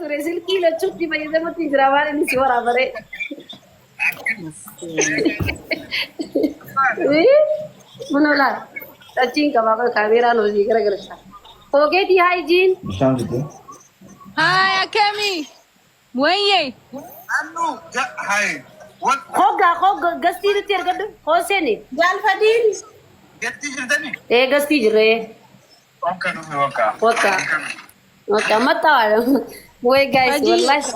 turesi kilo chutti fayyadamatti jira waan inni si waraabare. Munola achiin qabaa kaameeraan hojii garagarsa. Ogeetii hygiene. Bishaan fidee. Hi Akemi. Wayye. Annu hi. Hogga gastii nuti argadhu Hoseeni. Jaalfadiin. Gatti jirtani? Gastii jirree. Wakka dhufe wakka. Wakka mataa way guys wallahi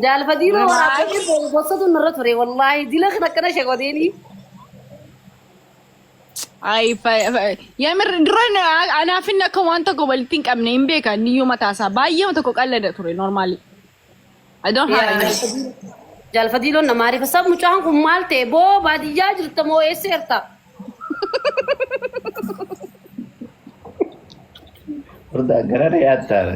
jaalfadiin waraabatti bossatu nurra ture wallahi dila kana shagodeeni. Ay yamir drone ana finna ka wanta ko baltin qabne imbe ka niyo matasa baay'ee mata ko qallada ture normally I don't have jaalfadiin na maarifa sab mucaan kun maal ta'e boo baadiyyaa jirta moo eesseerta Orda garare yaatara.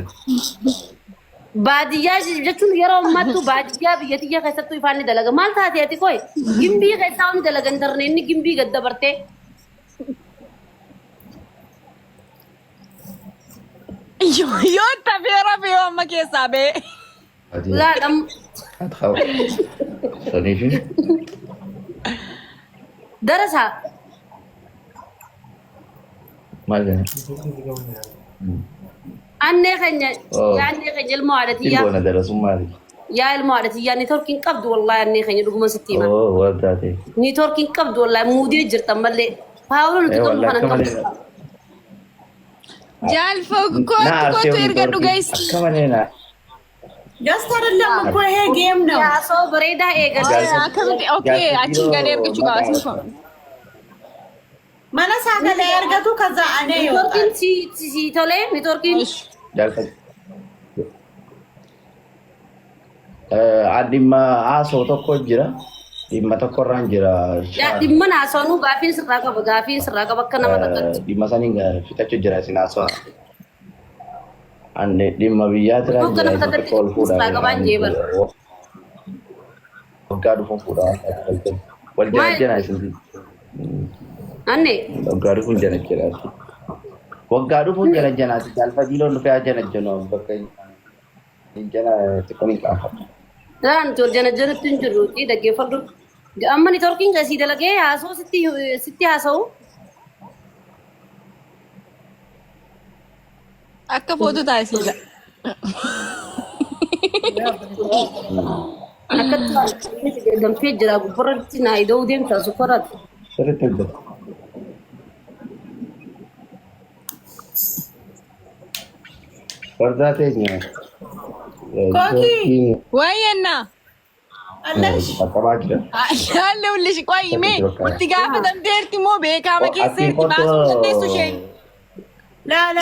baadiyyaa jechuun yeroo ammattu baadiyyaa biyyatiyya keessattuu ifaanni dalaga maal taate ati koy gimbii keessaa inni dalaga intarneetni gimbii gad dabartee yo tafera fe amma ke sabe la dam Adhaw. Sanifi. darasa Maal. anne kanya ya anne kanya ilmo adatiya Ilmo na darasu maali. ya ilmo adatiya networking qabdu wallahi anne kanya dhuguma sittima Oh, wadaate. networking qabdu wallahi muudee jirta malee paawulo nuti qabu kana qabdu jalfo ko ergadu guys Kamanena. Just አይደለም እኮ ይሄ ጌም ነው። ያ ሰው በሬዳ ኤገል akabti okay achi gade ergachu gaasi ko መለሳ ገለ ያርገቱ ከዛ እኔ ኔትወርኪን ሲ ቶሌ ኔትወርኪን Jalfa. Adimma aso tokko jira. Dhimma tokko irraan jira. ya dimman asonu gaafin sirraa qaba akka nama takkatti Dhimma saniin fixachuu jira isin haasawaa. Anne dhimma biyyaati irraan Tokko nama takkatti ol fuudhaa. sirraa qabaan jeebar. Waggaa dhufuun fuudhaa. Wal jala isin. anne Waggaa dhufuun jala jala. Waggaa dhufuun jala jalaati. Jalfa diiloon dhufee jala jala bakka hin jala xiqqoo ni qaafa. daan tol jana tun jiru ti dhaggeeffadhu amma ኔትወርኪን ከሲ ደለገ ያሶ ሲቲ ያሰው akka foto taasisa akka gamtee jira gubbarratti na idoo deemta sufarat Sirriitti hojjeta. Fardaa teenya. Kookii. wayyenna አለሽ Akkabaa jira. yaalleullish qoyime itti gaafatamteerti moo beekama keessatti baasuu dandeessu isheen ላላ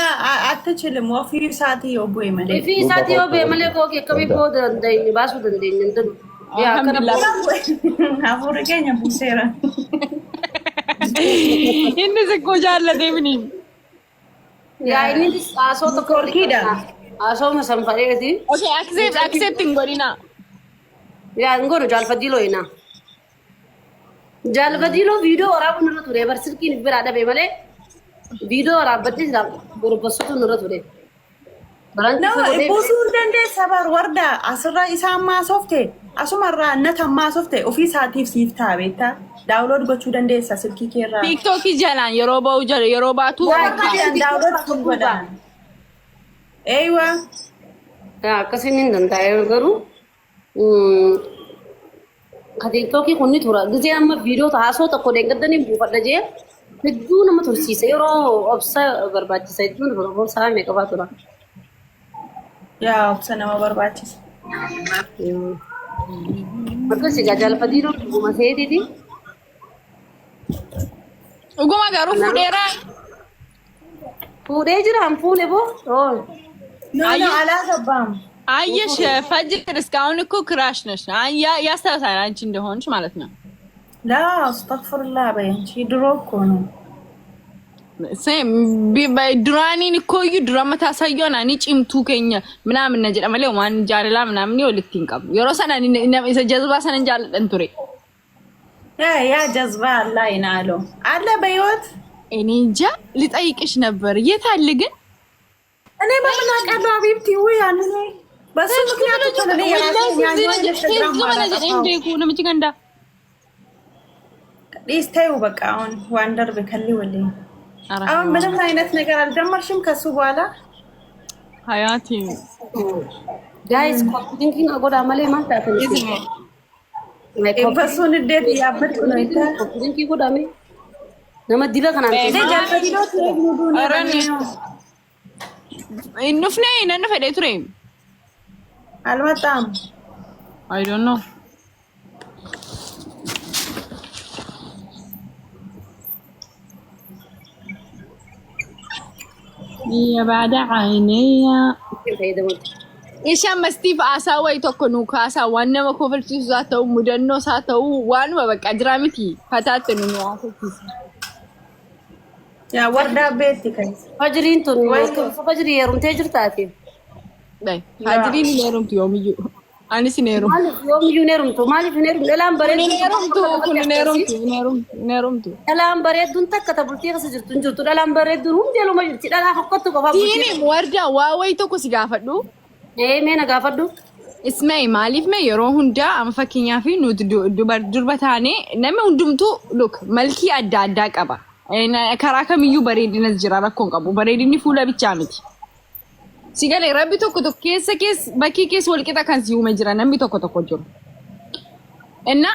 አትችልም ወፊ ሳቲ ኦቦ ይመለ fi isaati yoo bee malee koo kee boo dandeenye baasuu dandeenye እንትን yaa kana አፉር ገኛ ቡሴራ inni sikkoo jaallateefiniin yaa inni asoo tokko Korkiidha. asoo masanfadheeti okay accept hin godhina yaa ngono jaalfadiloo ina jaalfadiloo viidiyoo waraabu nurra ture bar silkiin biraa dhabe malee viidiyoo waraabbatte jira borbasutu nurra ture ነው ቡሱ እንደንደ ሰባር ወርዳ አስራ ኢሳማ ሶፍቴ አሱመራ ነተማ ሶፍቴ ኦፊ ሳቲፍ ሲፍታ ቤታ ዳውንሎድ ጎቹ ደንደ ስልኪ ኬራ tiktokii jalaan yeroo ba'u jala yeroo baatu ዳውንሎድ ኩንጎዳ ኤይዋ akkasiin hin danda'e garuu ka tiktokii kunni tura gisee amma viidiyoo haasoo tokko deeggaddanii buufadha jee hedduu nama tursiisa yeroo obsa barbaachisa hedduu obsa meeqafaa tura ያ ኦፕሰነማ በርባችስ akkasi gaa jaalfadiinoo dhuguma seetiiti dhuguma garuu fuudheeraa fuudhee jiraan fuune boo ኖ አላገባም አየሽ ፈጅር እስካሁን እኮ ክራሽ ነሽ ያስታውሳል አንቺ እንደሆንሽ ማለት ነው ላ አስተግፍሩላ በያንቺ ድሮ እኮ ነው duraaniin ikkoo iyyuu durama taasayyoon ani cimtuu keenya ምናምን ነጀ ማለ ማን ጃርላ ምናምን ይወልክቲን ቀብ የሮ ሰና isa jazba ሰነን ጃልደን ቱሬ ያ ጀዝባ አላ ይናሎ አለ በህይወት እኔ እንጃ ልጠይቅሽ ነበር የት አለ ግን እኔ በምን አውቃለሁ አቢብቲ ወይ አንኔ بس مكنيات تقول لي يا يستيو بقى اون واندر بكلي ولا አሁን ምንም አይነት ነገር አልጀመርሽም ከሱ በኋላ ሀያቲ ጋይስ ኮፒንግ አጎዳ ማለ ማንታ ተነስ በሱን እንዴት ያበድኩ ነው እንታ ኮፒንግ ጎዳሜ ነመዲለ ከናንተ ጃልፈዲሎ ትሄዱን አረኒ ኢንፍኔ ነነ ፈደ ቱሬም አልመጣም አይ ዶንት ኖ يا بعد عيني ايش اما ستيف اساوي تكونو كاسا وانا ما كوفلتي زاتو مدنو ساتو وان ما بقى درامتي فتاتنو نوافتي يا وردا بيتي كاي فجرين تو فجري يروم تجرتاتي باي فجرين يروم يوميو انا سينيرو يوميو نيروم تو مالي فينيروم دلام بريد نيروم تو دلام بريد دون تك كتبلتي خسجرتون جرتو دلام بريد دون ديلو ما جرتي دلا حقتو كفا تيني وردا واوي تو كسي غافدو مينا غافدو اسمعي ماليف ما يرو هندا ام فكينيا في نود دربتاني نمي هندمتو لوك ملكي ادا قبا انا كراكميو بريد نزجرا ركون قبو بريدني فولا بيچامتي sigale rabbi tokko keessa bakki keessa wal qixa kan si'ume jira namni tokko jiru enna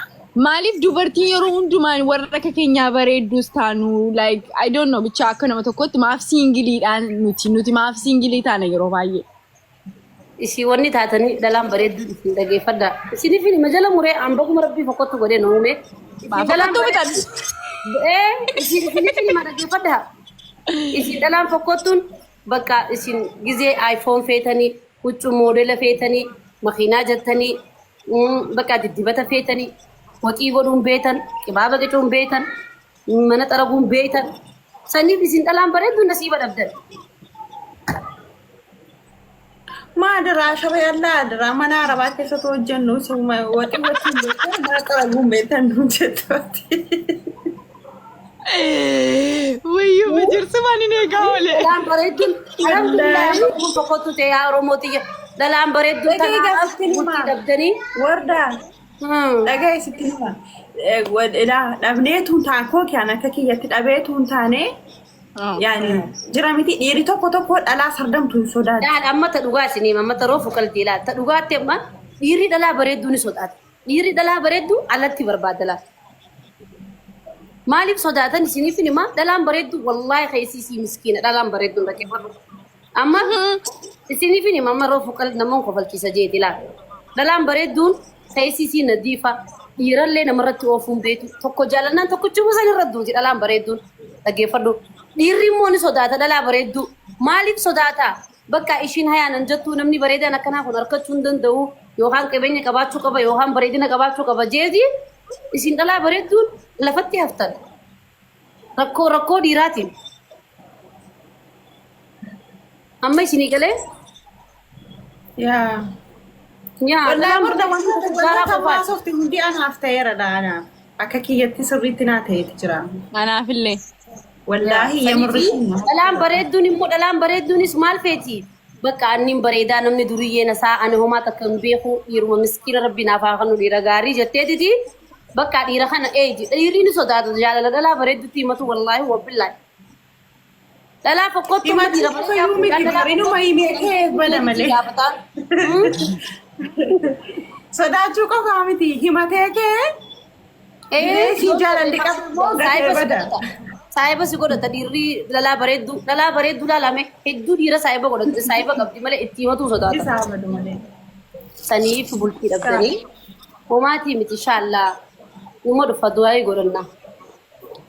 maaliif dubartiin yeroo hundumaan warra akka keenyaa bareedduus taanu like I don't know bicha akka nama tokkotti maaf singiliidhaan nuti maaf singilii taana yeroo baay'ee isi wanni taatanii dalaan bareeddu isin dhageeffadha isini fi majala muree ambaguma rabbi fokkottu godhe noome dalaan bitan isini fi dhageeffadha isi dalaan fokkottuun bakka isin gize iPhone feetani huccu model feetani makiina jettani bakka dibata feetani hoxii godhuun beetan qibaba gacuun beetan mana xaraguun beetan saniif isin dhalaan bareeddu nasiiba dhabdan ማድራ ሸበያላ ድራ ማና አረባቴ ሰቶጀኑ ሰማ ወጥወት ነው xaraguun beetan ዱንቸት ወዩ በጅርስ ማን ነው ጋወለ dalaan bareeddu alhamdulillah fokkottu te yaa oromootiyya dalaan bareeddu tanaaf dabdanii warda dhagaye sittima wada dhabneetuun taakoo kana kakiyyatti dhabeetuun taane yaani jiramiti dhiiri tokko dhalaa sardamtu sodaata dhaan ammata dhugaa isinii ammata roofu qalbii laata dhugaatti amma dhiirri dhalaa bareeddu ni sodaata dhiirri dhalaa bareeddu alatti barbaadala maaliif sodaatan isiniif nima dhalaan bareeddu wallahi khaysiisi miskiina dhalaan bareeddu dhaqeeffadhu amma isiniif nima amma roofu qalbii namoon kofalchiisa jeeti laa dhalaan bareedduun khaysiisi nadiifa dhiirallee namarratti oofuun beetu tokko jaalannaan tokkochi musan irra duuti dhalaan bareedduun dhaqeeffadhu dhiirri immoo ni sodaata dhalaa bareeddu maaliif sodaata bakka ishiin hayaanan jettuu namni bareedan akkanaa kun harkachuu hin danda'u yookaan qabeenya qabaachuu qaba yookaan bareedina qabaachuu qaba jeeti isin dhalaa bareedduun lafatti haftan rakkoo dhiiraatiin amma isinii galee yaa wallahi murda wanta baasofti hundi anaaf ta'eera dhaana akka kiyyatti sirriitti naa ta'eeti jira anaafillee wallahi yamurri dhalaan bareedduun immoo dhalaan bareedduunis maal feeti bakka anniin bareedaa namni duriyyee nasaa ani homaa takka hin beeku dhiiruma miskiina rabbi naaf haa kanu dhiira gaarii jetteetiti bakka dhiira kana dhiirri ni sodaatu jaalala dhalaa bareedduutti himatu wallaahi wabbillahi dhalaa fokkottu dhiira sodaachuu qofaa miti himatee kee si jaalalli qabu saayiba si godhata dhiirri dhalaa bareeddu laalame hedduu dhiira saayiba godhatte saayiba qabdi malee itti himatu sodaata saniif bultii dhabdanii homaatii miti shaallaa uma dhufa du'aa godhanna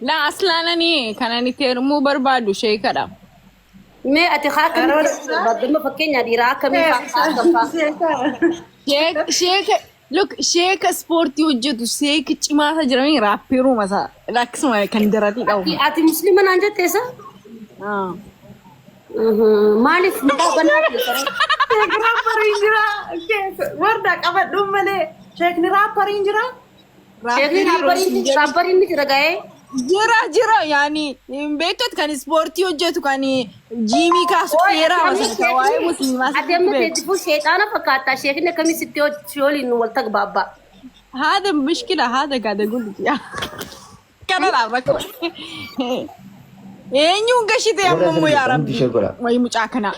laa aslaanani kanani teerumuu barbaadu sheekadha mee ati haakami baddama fakkeenya dhiiraa akkamii sheeka look sheeka ispoortii hojjetu sheeka cimaasa jiranii raappeeruu masa lakkisuma kan daratii qabu ati muslima naan jetteessa maaliif mukaa banaati sheekni raappariin jira warda qabadhuun malee sheekni raappariin jira sheekni raappariin ni jira ga'ee جرا يعني بيتوت كان سبورتي وجهته كان جيمي كاسوكيرا مثلا كواي مسلمة أدم تدفو شيطانة فكاتا شيخنا كمي ستيو شولي إنه ولتك بابا هذا مشكلة هذا قاعد أقول لك يا كان ألعبك ينيون قشيت يا ماما يا ربي وي مجاكنا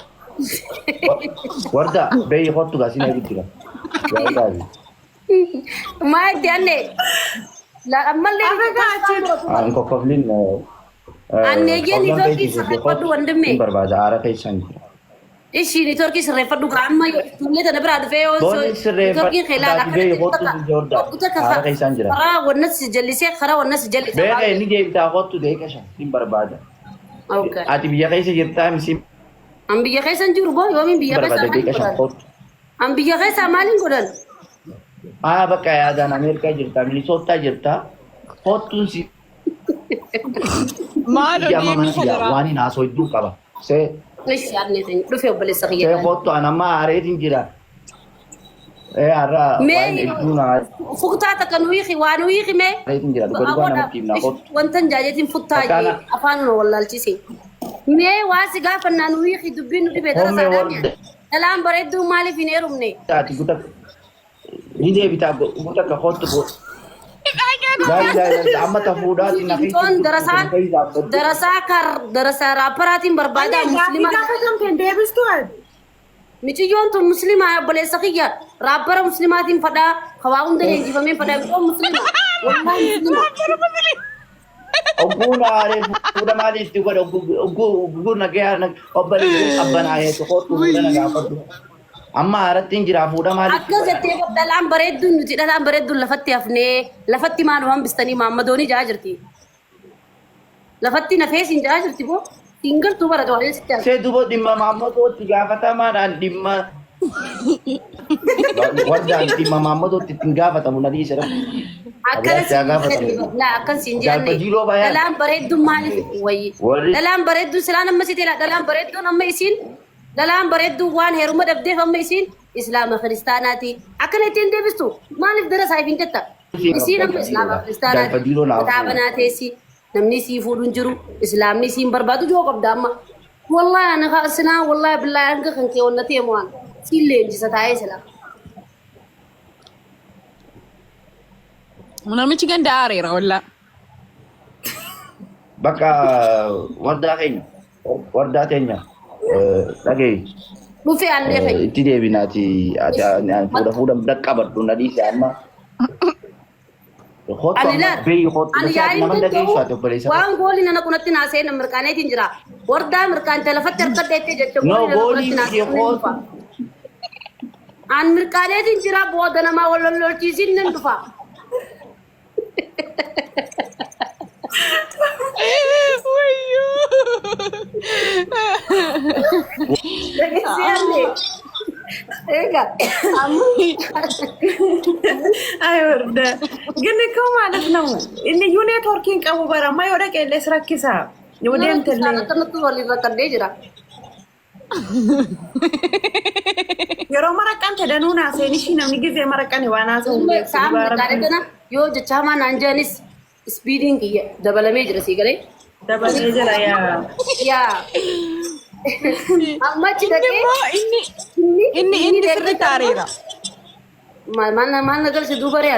وردا بي خطو غاسينا بيتلا ما أدري أني لا أما اللي انكو قبلين أني جاني تركي سرفدو وندمي برباد عارف ايشان إيش ني تركي سرفدو كأما يقولي أنا براد فيو تركي خلال أكيد عارف ايشان جرا خرا والناس جلسي خرا والناس جلسي بيجي نيجي بتاع خطو ده كشان تيم برباد أوكي اتي بيجي كيس جبتها مسي أم بيجي خيسان جوربو يومين بيجي برباد ده كشان خيسان خط أم بيجي خيسان مالين قدر بقى يا دان امريكا جرتا مينيسوتا جرتا خطو سي ما له يا دي ماما يا واني ناس ويدو كبا سي ليش يعني ثاني رفيع بالسخية سي خطو انا ما اريد جرا ارا واني دونا فقطعة كنويخي وانويخي ما اريد جرا دغدو انا مكيمنا خط وانتن جاجتين فتاجي أفانو ولا الجسي مي واسي غافن نانويخي دبين دبي درس عالمي الآن بريدو مالي في نيرومني تاتي قلت نيجي بتاع قلت خطو لا لا لا عم تفودات نفيس تون دراسة رابراتين بربادا مسلمة كم كان ديبس تواد ميتيون تو مسلمة بلي سخية رابر مسلماتين فدا خواون دلين جيفامين فدا يوم مسلمة والله مسلمة أقول عارف وده ما ليش تقول أقول نكيا أبلي أبنا هي تقول وده نكافر أما عرفت إن جرا فودا ما ليش أكذا تيجي دلام بريدون نجي دلام بريدون لفتي أفني لفتي ما نوهم بستني ما مدوني جاجرتي لفتي نفيس إن جاجرتي بو تينجر تو برا دوالين ستة سيدو ديما ماما تو تيجا ما ران ديما وردا ديما ماما تو تيجا فتا منادي سر لا أكن سنجاني دلام بريدون مالي وي دلام بريدون سلام مسيتي لا دلام بريدون أما يسين دلام بريدون وان هيروما دبدي أما يسين إسلام خريستاناتي أكن يتين دبستو ما نقدر سايفين كتا يسين أما إسلام خريستاناتي كتابناتي سي نمني سي فودون جرو إسلام ني سين بربادو جو قبداما والله أنا خاسنا والله بالله أنك خنكي ونتي موان سيلين جساتاي سلام أنا مش كان داريرة ولا بقى وردا تينيا lagi مو في عن ليه تدي بناتي فودا بدك كبر دونادي سامة أنا لا أنا جاي وان قولي أنا كنت ناسين أمريكاني تنجرا وردا أمريكان تلفتر كده تيجي قولي أمريكاني تنجرا بودنا ما ولا لورتيزين نندفع أيوة قلنا كم عرفنا إن يونيتوركين كابو برا ما يورك إلا سرك كسا يودين تلي أنا تنطور اللي ذكر ديجرا يرو مركان تدنونا سينيشي نمني زي مركان وانا سو سام كاريدنا يو جتشاما نانجانيس speeding ya double major sih kali double major ya amma cedake ini sekretarira mana gal se dubare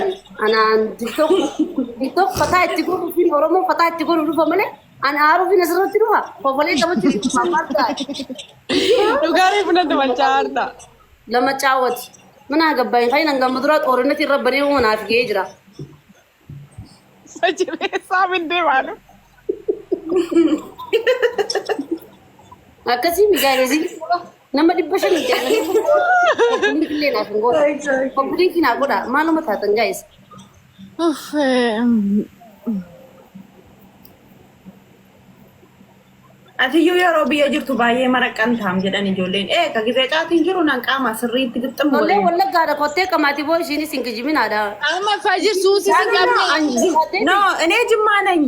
ana tiktok pata etiko fi oromo pata etiko rufa male ana aru fi nasrat ruha fawale tamuti mamarta dugari puna tamarta lama chawat mana gabbain khayna ngamadrat ornati rabbani wa munafiq hijra سجل صعب دي معلوم أكاسي مجالسي nama dibashan jangan publik le na fingo publik na goda maluma tatan guys Ati yoo biya jirtu baay'ee maraqan taam jedhan ijoolleen ka gizee caatiin jiru nan qaama sirriitti gixxamu wala gaada kottee qamaati boo ishiin isin kijiminaadha amma fajir suusi sin qabne no እኔ ጅማ ነኝ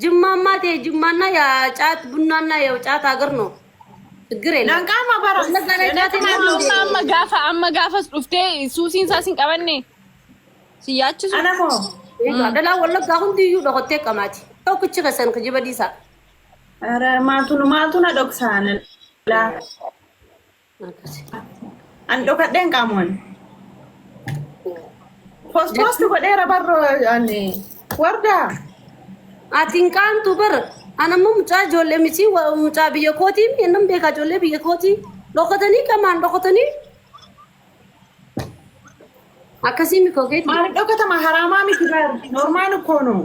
ጅማማ ቴ ጅማና ያ ጫት ቡናና ያው ጫት አገር ነው ችግር የለም nan qaama bara amma gaafa dhufte suusiin isaa sin qabanne siyaachisu anamo Dala walla gahun diyu da hotte kamati. Tau kuci ka san kaji badisa. Ara maaltu na dhoksan la an dhokadhen qaamon. Post godheera barro ani warda. Atiin qaamtu bar anammoo mucaa ijoollee miti mucaa biyya kootii ennam beekaa ijoollee biyya kootii dhokatanii qamaan dhokatanii. Akkasii mi kokeeti. Maal dhokatama haramaa miti bar normaal kono.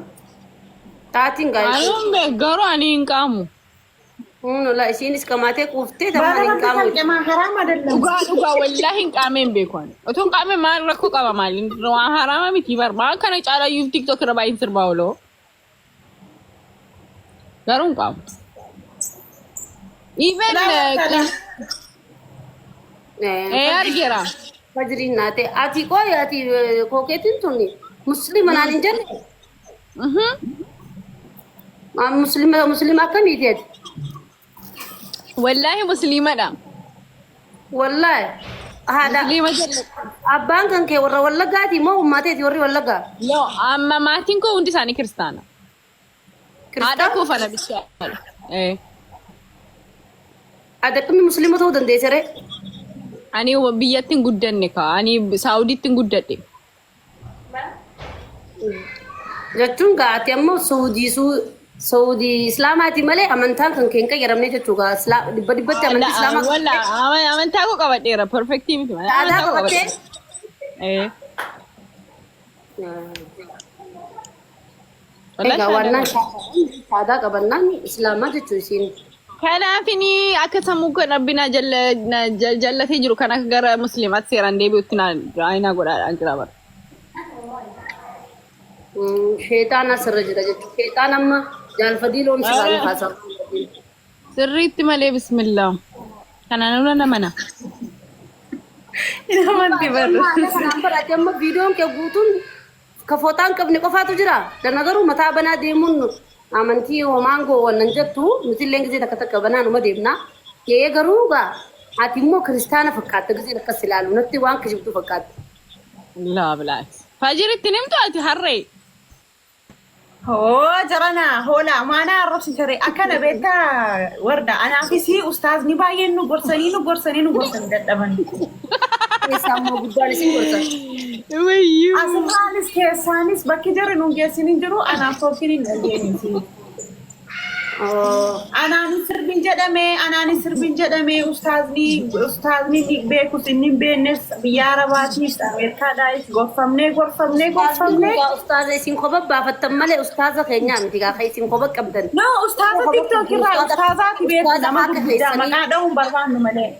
Taatiin gaayii. Ayuun garuu ani hin qaamu. La isiinis kamaatee kuuftee tammaan hin qaamu. Baala haraama dallan. Dhugaa wallaahi hin qaameen beeku ani. Otoo hin qaameen maal rakkoo qaba maali? Waan haraama miti bar maan kana caalaa yuuf TikTok irra baay'een sirbaa ooloo. Garuu hin qaamu. Even argeera. Fajriin naate ati qoy ati kokeetiin tuni muslima naan hin jenne. Muslima akkamiiti ati? Wallaahi musliimadha. Wallaahi. Haadha. Musliima jenne. Abbaan kan kee warra Wallaggaati moo uummateeti warri Wallaggaa? Yoo amma maatiin koo hundi isaanii kiristaana. Haadha koo fana bishaadha. Akkami muslima ta'uu dandeessere? Ani biyyatti hin guddanne kaa. Ani Saawudiitti hin guddadhe. Jechuun gaati ammoo Saudii Islaamaati malee amantaan kan keen qayyaramne jechuudha. Dibbatti amantii Islaamaa. Walla amantaa koo qabadheera. Perfectii miti. Aadaa qabattee? Egaa waan aadaa qabannaan Islaamaa jechuun isiin. Kanaafini akka sammuu kan rabbina jallatee jiru kan akka gara musliimaatti seeraan deebi'utti naayinaa godhaadhaan jira bara. Sheetaan asirra jira jechuudha. Sheetaan amma jaalfadii loon sibaanii haasawu. Sirriitti malee bismillah. Kanaan ula namana. Inamanti barro. Kanaan baraate amma viidiyoon kee guutuun ka footaan qabne qofaatu jira. Dana garuu mataa banaa deemuun amantii maangoo wannan jettu nuti illee gisee takka banaanuma deemna. Yee garuu gaa ati immoo kiristaana fakkaatta gisee akkas ilaalu natti waan kijibtu fakkaatta. Laa bilaat. Fajiritti nimtu ati harree. Oh jarana hola mana arrabsi jare akkana beekta warda anaafisi ustaazni baay'een nu gorsanii dadhaban. Keessaa immoo guddaan isin gorsan. Wayyuu. Asirraanis keessaanis bakki jarri nu geessinin jiru anaaf tolkin hin dhageenyisi. Anaanis sirbin jedhame ustaazni beekus inni beeknes biyya Arabaatiis Ameerikaadhaas gorfamnee. Ustaaza isin koba baafattan malee ustaaza keenyaa miti gaafa isin koba qabdan. No ustaaza TikTok irraa ustaazaati beeku nama guddaa maqaa dha'uun barbaannu malee.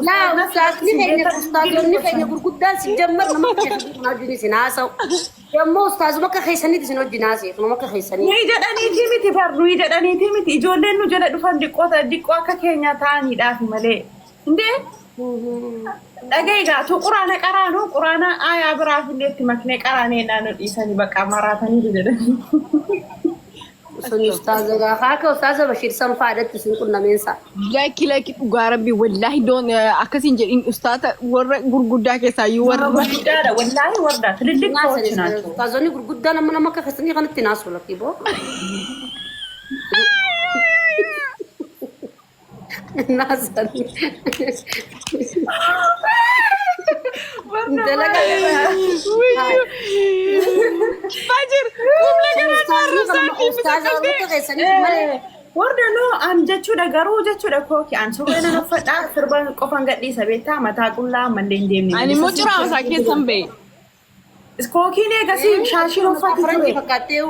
Laa ustaazonni keenya gurguddaan si jammar nama keessatti wajjin isin haasa'u. Yemmuu ustaazuma akka keessanitti isin wajjin haasa'u nama akka keessanii. Ni jedhaniiti miti ijoolleen nu jala dhufan diqqoo akka keenya ta'aniidhaaf malee. Indee dhaga'e gaatu quraana aayaa biraaf illee itti maknee qaraaneedhaan dhiisanii bakka maraatanii jedhanii. Sun ustaaza gaafa akka ustaaza Bashir Sanfaadatti isin qunnameensa. Lakki dhugaa rabbi wallaahi doon akkasiin jedhin ustaata warra gurguddaa keessaa iyyuu warra gurguddaadha wallaahi warda tilillik ta'uutti naatu. Ustaazonni gurguddaan amma nama akka keessanii kanatti naasu lakkii boo. Naasanii. Fajir warda no an jechuudha garuu jechuudha kooki an suuraan an uffadhaa sirban qofan gadhiisa beektaa mataa qullaa malleen deemne. Ani immoo ciraa isaa keessan ba'e. Kookiin eegasii shaashiin uffatu ture. Fakkaattee.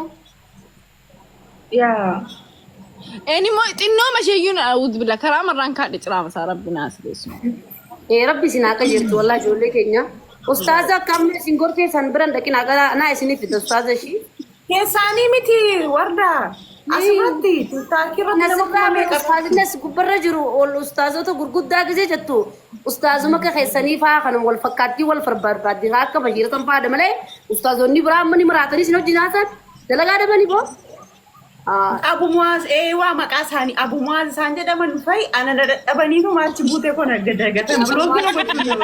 Yaa. Ani immoo xinnoo masheeyyuun awwuutu bila karaa marraan kaadhe ciraa masaa rabbi naas geessu. Rabbi isin akka jirtu wallaahi ijoollee keenya. Ustaaza akkamiin isin gortee san biran dhaqina naa isiniif fida ustaaza ishii. Keessaanii miti warda. Asirratti taakirratti nama kaamee ustaazines gubbarra jiru ol ustaazota gurguddaa gisee jettu ustaazuma akka keessanii fa'aa kan wal fakkaattii wal barbaaddi akka Bashiir Sanfaadha malee ustaazonni biraa amma ni maraatanii isin wajjin haasan dalagaa dabanii boo. Abu Muaz waa maqaa isaanii Abu Muaz isaan jedhaman dhufay ana dadhabaniitu maalchi buutee kun aggadaagatan biloogii gochuun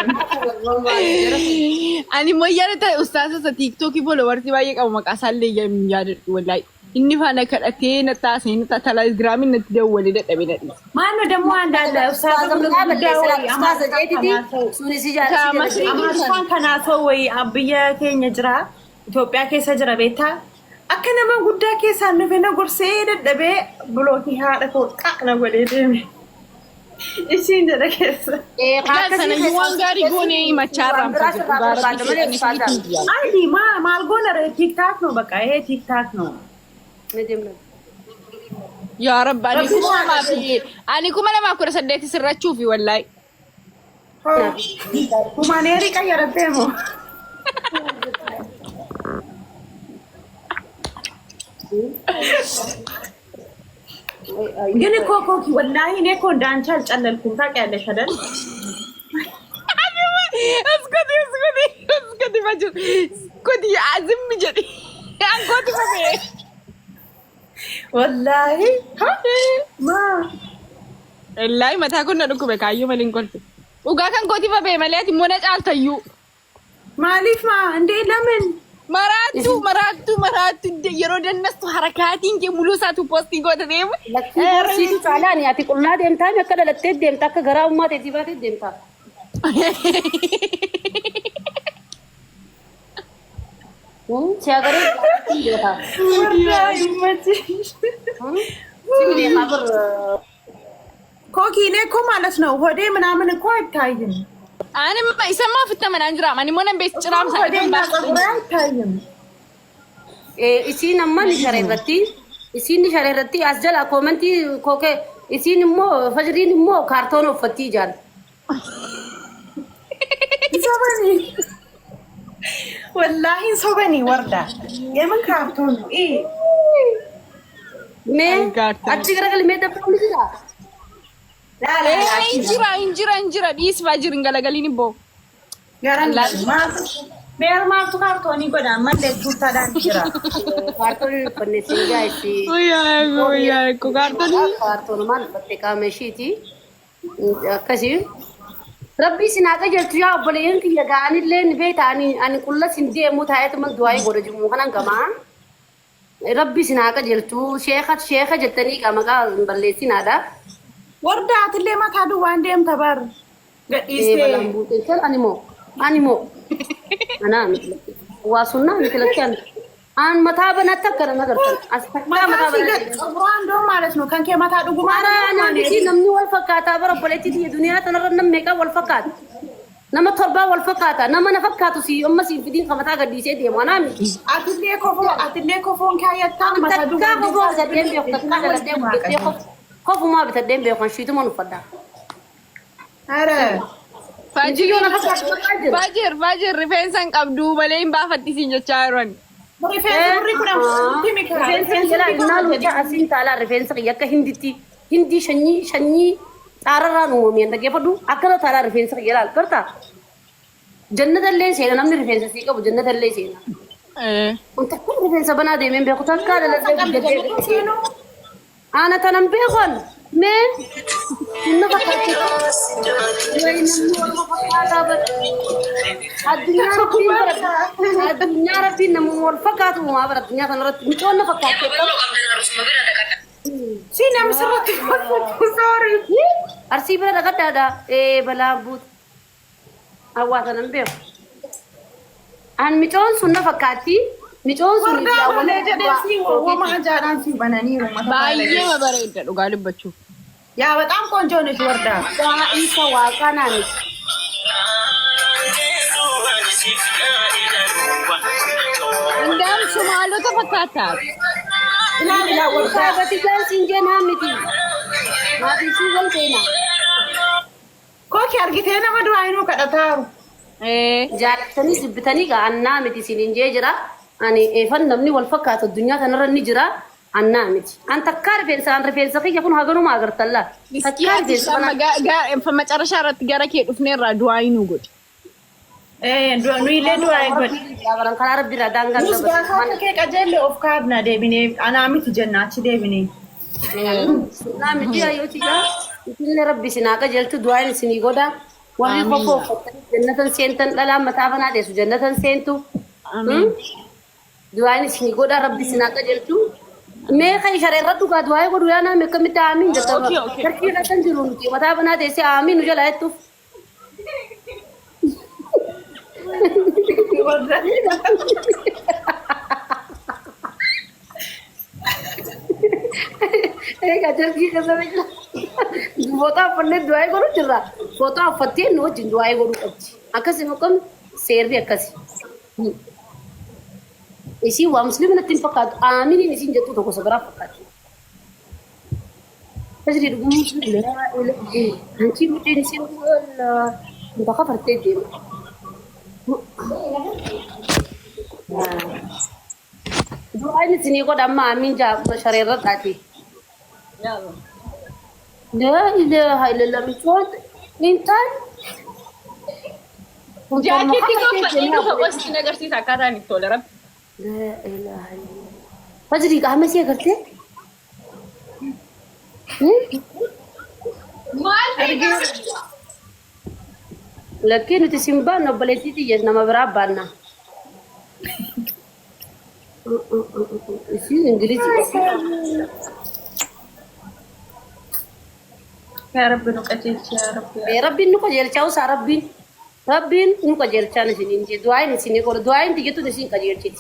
ani moyyaan ta'e ustaasa TikTokii followertii baay'ee qabu maqaa isaallee yaadadhu wallahi inni faana kadhatee na taasee na Telegraamiin natti dawwalee dadhabee dadhi maanno dammoo andaala ustaasa Amasfaan kanaa ta'u wayii biyya keenya jira Itoophiyaa keessa jira beektaa akka nama guddaa keessaan dhufe na gorsee dadhabee bilookii haadha koo qaaqna godhee deeme. Isiin jedha keessa. sana waan gaarii goonee himachaarraan Adi maal goona re tiktak no bakka tiktak no. yaa rabbi ani kuma namaa kudha saddeeti sirrachuufi wallahi Kumaneeri qayyarattee moo. Gini kookooki wallaahi nee koon daancha alcallalkuun taaqeyalle shadan. اسكتي فجر اسكتي عزمي جدي اسكتي فجر Wallaahi maa. والله متى كنا نكوب كايو مالين قلت وقا كان قوتي فبي ملياتي مونا جالتيو Maaliif maa indee lamin. مراتو يرو دنستو حركاتين كي ملوساتو بوستي قوتا ديم سيدي تعالاني ati qullaa deemtaa akka dhalattee deemtaa akka garaa ummaa teetii baatee deemtaa. Si agaree deemtaa. Wallaahi mati. Sini kabar Kookii nee koo maalas na hodee ምናምን እኮ አይታይም. انا ما يسمى في الثمن انجرام انا مو نبي تشرام Hodee na qaburaa አይታይም. isiin amma ni shareerratti isiin ni shareerratti as jala koomentii kookee isiin immoo fajriin immoo kaartoon uffattii jaal. Sobani. Wallaahi sobani warda. Yemen kaartoon Mee Kaartoon. achi garagalii mee dabalamu jira. انجرا ديس فاجر انغلغلين بو Garan maatu. Beer maatu kaartoonii godhaan mallee guuttaadhaan jira. Kaartoon uffanne siin gaa'isi. ويا كارتوني Kaartoonumaan uffatte qaama ishiiti. Akkasii. Rabbi isin haa qajeelchu yaa obboleeyyan kiyya ga'anillee ni beekta ani qulla sin deemu taa'eetuma du'aayii godha jiru kanan gamaa. Rabbi isin haa qajeelchu sheeka jettanii maqaa hin balleessinaadha. Wardaatillee mataa duwwaan deemta bar. Gadhiistee. Balambuuteen animoo. Anaa miti. Waa sunnaa miti lakkeen. An mataa banatti akkana nagartan. As takkaa mataa banatti. Qaburaan doo maalas nu kan kee mataa dhugumaan. Naannoo namni wal fakkaataa bara obboleettii duniyaa tanarra namni meeqa wal fakkaata. Nama torbaa wal fakkaata. Nama na fakkaatu si amma siin fidiin kan mataa gadhiisee deemu anaa miti. Atillee kofoon kaayattaan mataa Takkaa duwwaan. kofoo sadeen beeku takkaa daladee guddistee kofumaa bitadeen beeku kan shiitumaan uffaddaa. Hara. فاجر ريفنسان قبدو بلين بافتي سين جچايرون Rifeensi burri kudhan timi Asiin taalaa rifeensa kiyya akka hindii shanyii xaararraan uumameen dhaggeeffadhu akkana taalaa rifeensa kiyya laal gartaa. Jannatallee seena namni rifeensa sii qabu jannatallee seena. Kun takka rifeensa banaa deemeen beeku takkaa daladee guddatee ana tanan beekon mee hunna fakkaatee addunyaa rabbiin nama wal fakkaatu uumaa bara addunyaa kanarratti micoonna fakkaatee si nama sirratti sorry. arsii bira dhaqadhaadha balaa buut hawaasa nan beeku an micoon sun na fakkaatti micoon sun Wardaa malee jedhee si wawwama ajaadhaan si bananiiru mata بايه ما بريد دغالي بچو yaa በጣም ቆንጆ ነሽ ወርዳ waa isa waaqaa naani عندهم شمالو تفكاتات ilaala ወርዳ saabatigaan siin jeenaa miti maatii sii wal seenaa kooki argitee nama duraanuu kadhataaru ايه jaalatanii dubbitanii annaa miti siin jee jira ani eefan namni wal fakkaatu addunyaa kanarra ni jira annaa miti an takkaa rifeensa kiyya kun haganuma agartalla takkaa rifeensa فما مጨረሻ ረት ጋራ ከዱፍኔ ራ ዱአይኑ ጉድ nuyilee du'aa eeggatu. Baran karaa rabbi irraa daangaa Nus gaafa kee qajeelle of kaabna deebinee anaa miti jenna achi deebinee. Naa miti ayyoo tigaa isinne rabbi sinaa qajeelchu du'aan isinii godha warri kofoo uffatanii jannatan seentan dhalaan mataa banaa deessu jannatan seentu du'aan isinii godha rabbi sinaa qajeelchu mee kan shareerra dhugaa du'aa godhu yaa naame akkamitti aamiin jettama harki irra kan jiru nuti mataa banaa deessee aamiin nu jala jettuuf. Jadi kata mereka, foto apa nih dua ekor cerah, foto apa sih nu jin dua ekor aja. Akasih nukan share dia akasih. Isi wa muslim nanti pakat, amin ini sih jatuh toko seberapa pakat. Jadi dulu muslim lah, nanti mungkin sih Allah, entah apa terjadi. Dua ini sini kok damai amin jah syariat tadi. لا إله إلا الله متوت إنتان جاكيتي كوفا فوست نغرتي تاكاراني تولرب لا إله إلا الله فجري كم سي करते لكن تسمبان نبلتي تي نما برابنا إيش إنجليزي يا رب نقتلك يا رب يا ربي نكو جيرچاو سا ربي نكو جيرچا نسين دي دعاء نسين كو دعاء انت جتو نسين كجيرچي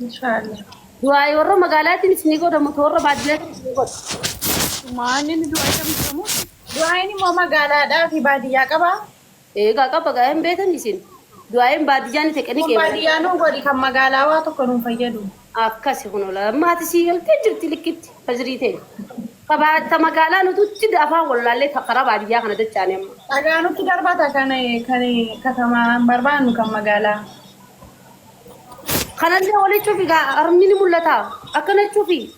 ان شاء الله دعاء ورا مقالات نسين كو دم تور باجله ما نين دعاء كم سمو دعاء ني ماما قالا دا في باديا قبا ايه كاكا بغايم بيتن نسين دعاء باديا ني تكني كي باديا نو غوري كم مقالا وا تو كنو فيدو اكاسي هونو لا ما تسيل تجرتي لكت فجريتين فبعد تمقالا نتوتي دافا ولا لي تقرب باديا كنا دچاني اغانو تي درباتا كان كتما بربانو كم مقالا خنا اللي ولي تشوفي ارمني مولتا اكن تشوفي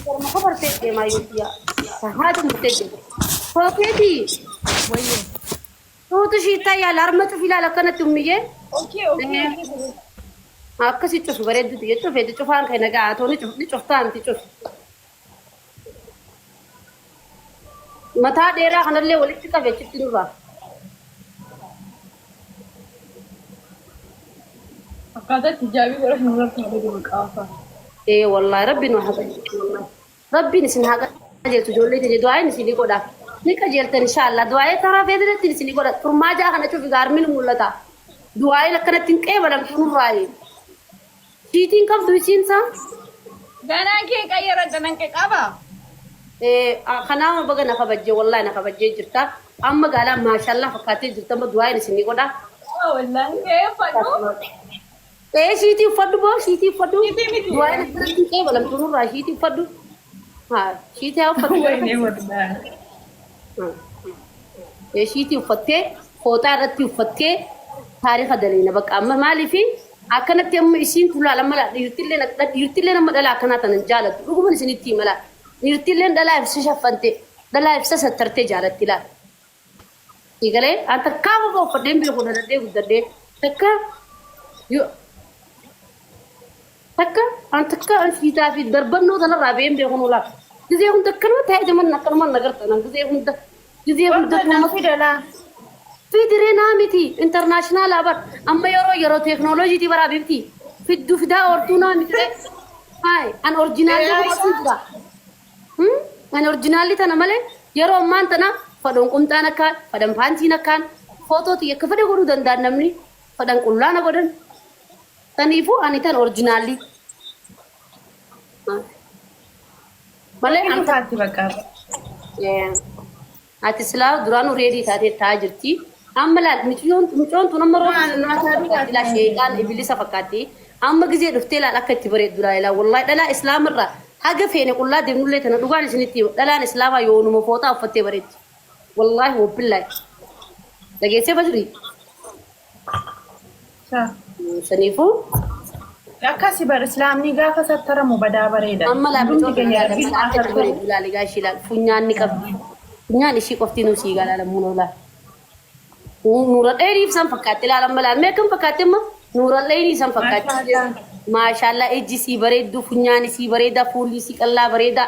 ما خبرت ما يوتيا هذا متجه فوقتي ويه تو تشيتا يا لارمت في لا كانت اميه اوكي akkasi cufu bareeddu tiyya cufeeti cufaan kan nagaa tooni cufni cuftaanti cuf mataa dheeraa kanallee walitti qabeechitti nurraa akkaataa tijaabii godhatu nurratti hojjetu qaafa wallahi rabbiin waa haqa wallahi rabbiin isin haqa jeeltu ijoollee tiyya du'aayin isinii godha ni qajeeltan inshaallah du'aayee taraa feedirratti isinii godha turmaa jaa kana cufi gaarmin mul'ata du'aayin akkanatti hin qeebalamtu nurraayi Citiin qabdu isiinsa? Ganaan kee qayyara ganan kee qaba. Kanaama baga na kabajjee wallahi na kabajjee jirta. Amma gaalaan maashaallah fakkaatee jirta amma du'aayin isinii godha. Wallahi kee fadhu. Shiitii uffadhu boo shiitii uffadhu. Du'aayin akkanatti qeebalamtu nurraa shiitii uffadhu. Shiitii haa uffadhu. Shiitii uffattee fooxaa irratti uffattee taarifa daleena bakka amma maaliifi akkanatti amma isiin tulaa mala dhiirtillee nama dhalaa akkanaa tanan jaalatu dhuguman isinitti mala dhiirtillee dhalaa ibsa shaffante dhalaa ibsa sattartee jaalatti laa egalee an takkaa boba uffadheen beeku dadadhee guddadhee takka an takka an fiitaa fi darbannoo tanarraa been beekun ulaa gizee hunda akkanuma taa'ee jaman akkanuma nagartanan gizee hunda nama fidalaa Fidire namiti international abar amma yoro technology ti bara bibti fiddu fida ortu namiti hai an original ta an original ta namale yoro man tana fadon qumtana kan fadan pantina kan foto ti yakfade godu dandan namni fadan qullana godan tanifu anitan original male an taati bakka ati sila duranu ready taate taajirti amma laal micoon tun amma roobaa ila sheeqaan ibilisa fakkaatti amma gizee dhuftee laal akka itti bareeddu laala wallahi dhalaa islaamirraa haga feene qullaa deemnullee tana dhugaan isinitti dhalaan islaamaa yoonuma footaa uffattee bareeddi wallahi wabbillahi dhageessee bajri saniifuu akkasi bar islaamni gaafa sattaramu badaa bareeda amma laal micoon tun akka itti bareeddu laali gaashii laal funyaanni qabdi Funyaan ishii qofti nu sii gaalaalamuun oolaa. Nuura dheeriif san fakkaatti ilaalan malaan meeqan fakkaatti amma nuura dheerii san fakkaatti. Maashaallah ejji sii bareeddu funyaan sii bareeda fuulli sii qallaa bareeda.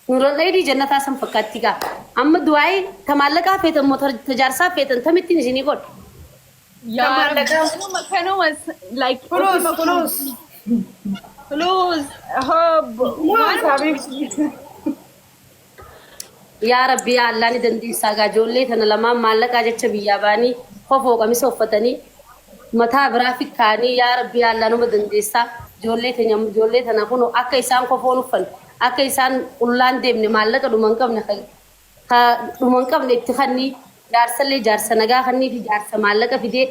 Nuura dheerii jannataa san fakkaatti gaa. Amma du'aayee tamaallaqaa feetan moo tajaarsaa feetan tamittiin isinii godhu. yaa kanuma like فلوس هوب yaa rabbi yaa allah ni dandeessaa gaa ijoollee tana lamaan maallaqaa jecha biyyaa baanii kofoo qamisa uffatanii mataa biraa fikkaanii yaa rabbi yaa allah numa dandeessaa ijoollee tana kun akka isaan kofoon uffan akka isaan qullaan deemne maallaqa dhuman qabne itti kannii jaarsallee jaarsa nagaa kannii fi jaarsa maallaqa fidee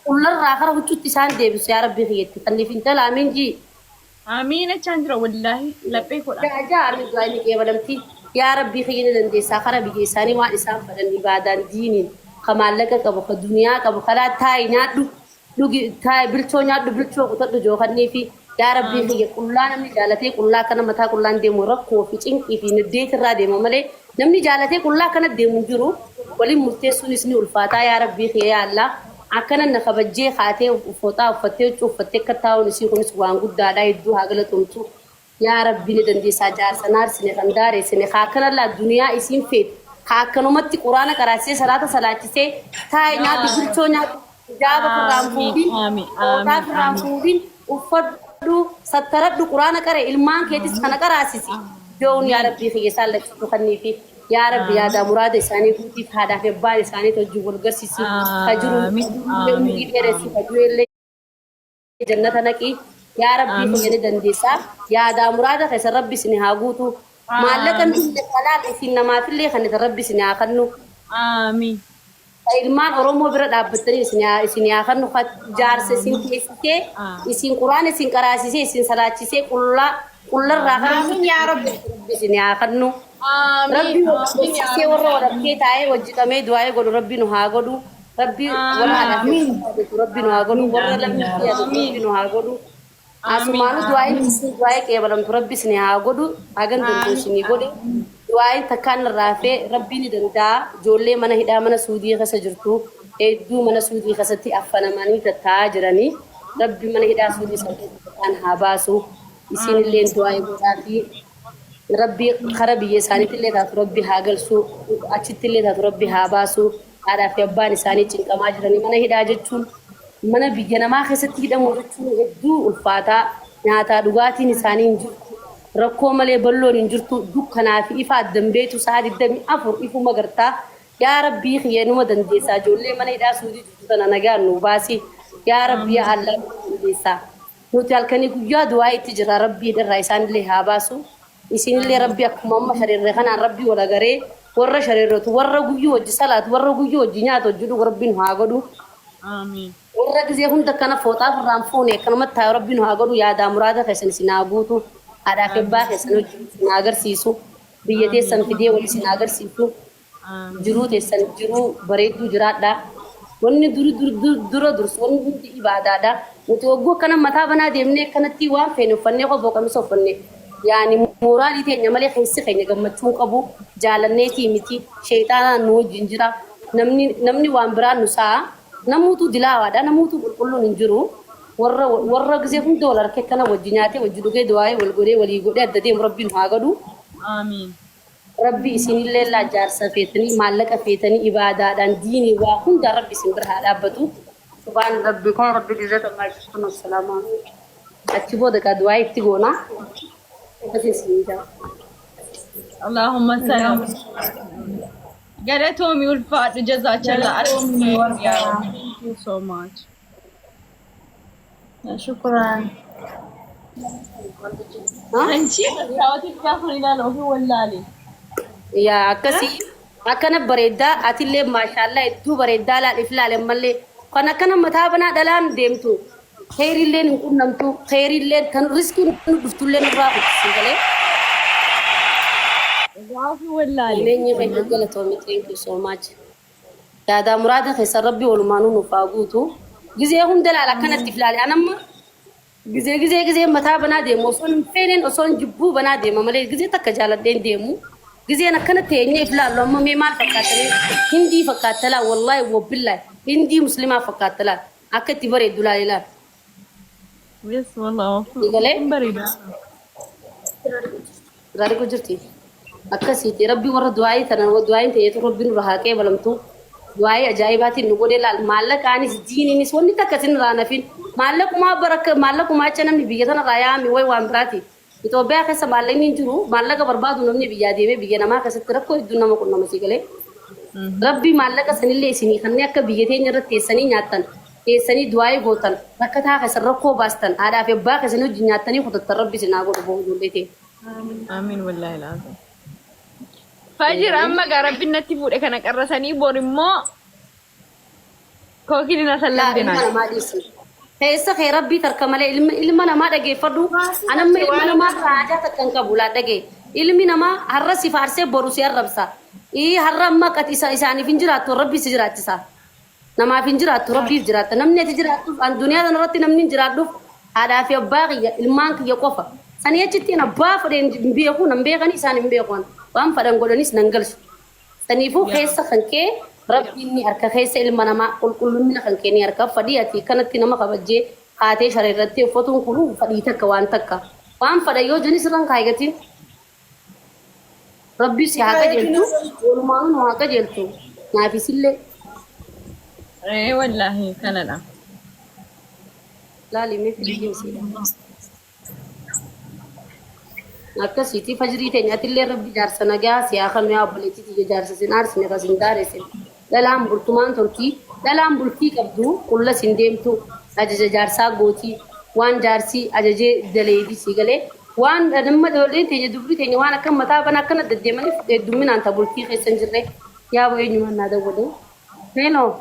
qullarraa kara huccuutti isaan deebisu yaa rabbi kiyyetti kanniif intala amiin jii. Amiin achaan wallahi laphee godha. Jaa amiin du'aa ni qeebalamti. Yaa rabbii kiyya dandeessaa kara biyya isaanii waan isaan fedhan ibaadaan diiniin ka maallaqa qabu ka duniyaa qabu kalaa taayi nyaadhu dhugi taayi bilchoo nyaadhu bilchoo qutadhu jookannii fi yaa rabbii kiyya qullaa namni jaalatee qullaa kana mataa qullaan deemu rakkoo fi cinqii fi niddeet irraa deema malee namni jaalatee qullaa kana deemu jiru waliin murteessuunis ni ulfaataa yaa rabbii kiyya yaa Allah akkana na kabajjee kaatee uffataa uffattee uffattee akka taa'uun isii kunis waan guddaadha hedduu haa galatoomtu. yaa rabbi ni dandeessaa jaarsa naarsine kan daareessine kaakanallaa duniyaa isiin feet kaakanumatti quraana qaraasee salaata salaachisee taa'e nyaatu bilchoo nyaatu jaaba firraan fuudhin ootaa firraan fuudhin uffadhu sattaradhu quraana qare ilmaan keetis kana qaraasisi joon yaa rabbii kiyyeessaan lachisu kanniifi yaa rabbi yaadaa muraada isaanii guutiif haadhaaf abbaan isaanii wajjin wal garsiisi ka jiru umrii dheeressi ka du'ellee jannata naqii yaa rabbii kiyya ni dandeessaa yaadaa muraada keessa rabbi isin haa guutu maallaqan illee halaal isin namaafillee kan isin rabbi isin haa kennu Amiin. ilmaan oromoo bira dhaabbattanii isin haa kennu jaarsa isin keessisee isin quraan isin qaraasisee isin salaachisee qullarraa kan yaa rabbi isin haa kennu rabbi wajjisee warra warabbee taa'ee wajjiqamee du'aa'ee godhu rabbi nu haa godhu rabbi warra haadhaaf rabbi nu haa godhu warra lammii rabbi nu haa godhu Asumaanu du'aa'ee qeebalamtu rabbi isin haa godhu hagan danda'u isinii godhe du'aa'een takkaan irraa fee rabbi ni danda'a ijoollee mana hidhaa mana suudii keessa jirtu hedduu mana suudii keessatti affanamanii tattaa'aa jiranii rabbi mana hidhaa suudii keessatti haa baasu isinillee du'aa'ee godhaa fi rabbi kara biyya isaaniitillee taatu rabbi haa galchu achittillee taatu rabbi haa baasu haadhaa fi abbaan isaanii cinqamaa jiranii mana hidhaa jechuun. Mana biyya namaa keessatti hidhamu jechuun hedduu ulfaataa nyaataa dhugaatiin isaanii hin jirtu rakkoo malee balloon hin jirtu dukkanaa fi ifa addambeetu sa'a 24 ifuma gartaa yaa rabbii kiyya numa dandeessaa ijoollee mana hidhaa suudii jirtu sana nagaan nu baasi yaa rabbii yaa Allah dandeessaa nuti halkanii guyyaa du'aa itti jira rabbii irraa isaanillee haa baasu isinillee rabbii akkuma amma shareerre kanaan rabbii wal agaree warra shareerrotu warra guyyuu hojii salaatu warra guyyuu hojii nyaata hojii dhugu rabbiin haa godhu. Amiin. Warra gisee hunda kana fooxaa firraan fuune akkanumatti taa'ee rabbiin haa godhu yaadaa muraada keessan isin haa guutu haadhaaf abbaa keessan hojii isin agarsiisu biyya teessan fidee wal isin agarsiisu jiruu teessan jiruu bareedduu jiraadha wanni dura dursu wanni hundi ibaadaadha nuti wagguu akkana mataa banaa deemnee akkanatti waan feene uffannee qofoo qamisa uffanne yaani mooraalii teenya malee keessi keenya gammachuu qabu jaalanneetii miti sheexaanaan nu wajjin jira namni waan biraan nu sa'a. Namuutu dilaawaadha namuutu qulqulluun hin jiru warra gisee hunda wal harkee kana wajji nyaatee wajji dhugee du'aa'ee wal godhee walii godhee adda deemu rabbiin haa godhu. Amiin. Rabbi isinillee jaarsa feetanii maallaqa feetanii ibaadaadhaan diinii waa hunda rabbi isin bira haa dhaabbatu. Subhaan rabbi kun rabbi izzata maashiftan wasalaamaa. Achi booda kaa du'aa'ee itti goona. Akkasii isin jaa. Allahumma salaam. Galatoomii ulfaadhu jazaachallah Thank you so much. shukran Anchi raawwatii gaafa ilaalu ofii wallaalee. Yaa akkasii akkana bareeddaa atillee maashaallah hedduu bareeddaa laadhiif ilaalan mallee kan akkana mataa banaa dhalaan deemtu kheyrilleen hin qunnamtu kheyrilleen kan riskiin dhuftullee nurraa fudhisiin galee. Gaafa wallaalee. Neenyi keenya galatoomii thank you so much. Yaadaa muraada keessa rabbi walumaanuu nuuf haa guutu. Gizee hunda laala akkanatti ilaale anamma gizee mataa banaa deemu osoo hin feeneen osoo hin jibbuu banaa deema malee gizee takka jaaladheen deemu جزينا كانت هي فلان لما مال فكاتلا هندي فكاتلا والله وبالله هندي مسلمة فكاتلا أكتي بريد دولار يس والله يقولي بريدة غاري كجرتي أكسيتي ربي ورا دعائي تنا ودعائي تيجي ربي نروحها كي بلمتو دعائي أجايباتي نقول لا مالك أنا سجيني نسوني تكسين رانا فين مالك ما برك مالك ما أجنا من بيجتنا رايا مي وامبراتي itu be akasa malle min juru malle ka barbadu namni biya debe biya nama ka satara ko iduna ma kunna masigale rabbi malle ka sanille sini khanne akka biya te nyara tesani nyatan tesani duai gotan rakata ka sarra ko bastan ada fe ba ka sanu nyatani ko ta rabbi sina go bo dulete amin wallahi lazim fajir amma ga rabbi natti bude kana qarrasani borimmo ko kidina sallam dina هيسا خير ربي تركمله علم أنا ما دقي فردو أنا ما راجع تكنك بولا دقي علمي نما هرّا سفارسة بروسيا ربسا هرّا ما كتيسا إساني فينجرات ربي سجرات سا نما فينجرات ربي جرات نمني تجرات الدنيا نرتي نمني جرات هذا في باقي المانك يقفا سنية تينا بافرين بيكون نبيغني ساني بيكون وام فرن قولنيس ننجلس سنيفو هيسا خنكي ربي إني أركا خيسة إلما ما كل من خنكني أركا فدياتي كانت تنما خبجة خاتي شريرتي فتون كلو فديتك وانتك وام فدايو جنس ران خايغتي ربي سيحاكا جلتو ولمان وحاكا جلتو نافي سلة ايه والله كندا لا لي في الجيم سيدا أكا سيتي فجري تنياتي اللي ربي جارسنا جا سياخا ميا بلتي تيجي جارسا سنار سنكا سنداري سن دلام برتمان تركي دلام بركي كبدو كل سنديمتو أجج جارسا غوتي وان جارسي أجج دليدي سيغلي وان نما دولين تيجي دبري تيجي وانا كم متى بنا كنا ددمني دمنا أنت بركي خيسن جري يا بوي نيمان نادا ودو هينو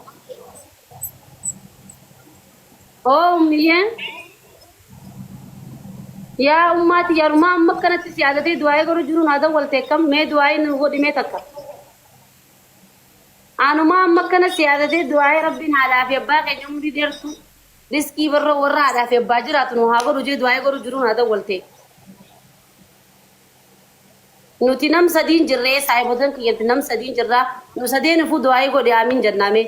أو ميان يا أمتي يا رما أمك كانت سيادتي دعاء كرو جرون هذا ولتكم मैं دعاء نقول में तक أنا ما أمك كانت سيادتي دعاء ربنا على في باقي يوم دي درسو رزقي برا ورا على في باجرات نوها كرو جي دعاء كرو جرون هذا ولتك نوتينام سدين جرّة سايبودن كيانتينام سدين جرّة نوسدين فو دعاء كرو ديامين جرّنامه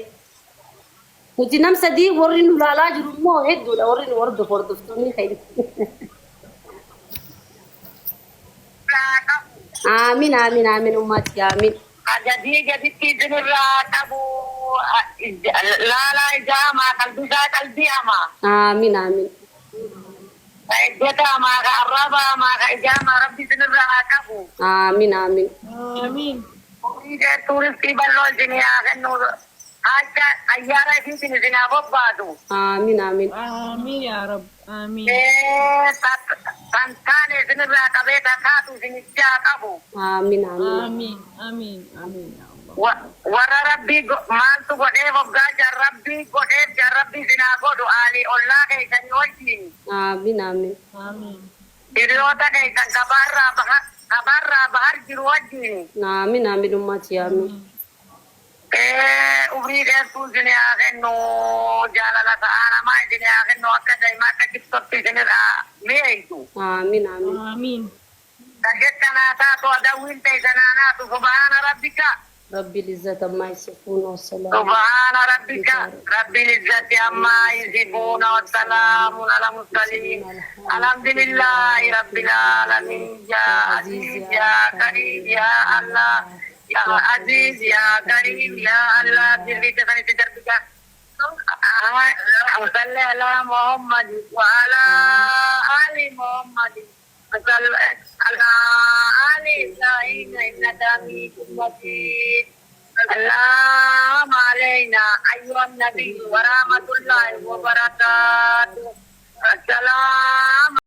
نوتينام سدين ورين ولا جرّون مو هيدو لا ورين ورد فرد فتوني خير آمين آمين آمين أمتي آمين. jadi tidurlah kamu lalai jama kalbi kalbi ama. آمين آمين. Kita maka raba maka jama Rabbi tidurlah kamu. آمين آمين. آمين Ini turis kibalol sini akan nur. Aja ayara di sini sini apa batu. آمين آمين. آمين يا رب آمين Tantane sini kabe takatu sini kamu. آمين آمين. آمين آمين آمين يا الله Wara Rabbi mantu gode wogga jar Rabbi sina godu ali Allah kay kan wajin. آمين آمين. آمين Diriyota kay kan kabarra bahar jiru wajin. آمين آمين أمتي آمين. Ubri de tu sini akan no jalala saana mai sini akan no akka dai maka kittotti sini ra me itu. آمين آمين. آمين Kaget kana ta to ada winte sanana tu subhana rabbika. ربي العزة ما يصفون والسلام. سبحان ربك رب العزة عما يصفون والسلام على المرسلين الحمد لله رب العالمين يا عزيز يا كريم يا الله يا عزيز يا كريم يا الله جل جلالك صل على محمد وعلى آل محمد وصل على آل إبراهيم إنك حميد مجيد السلام علينا أيها النبي ورحمة الله وبركاته السلام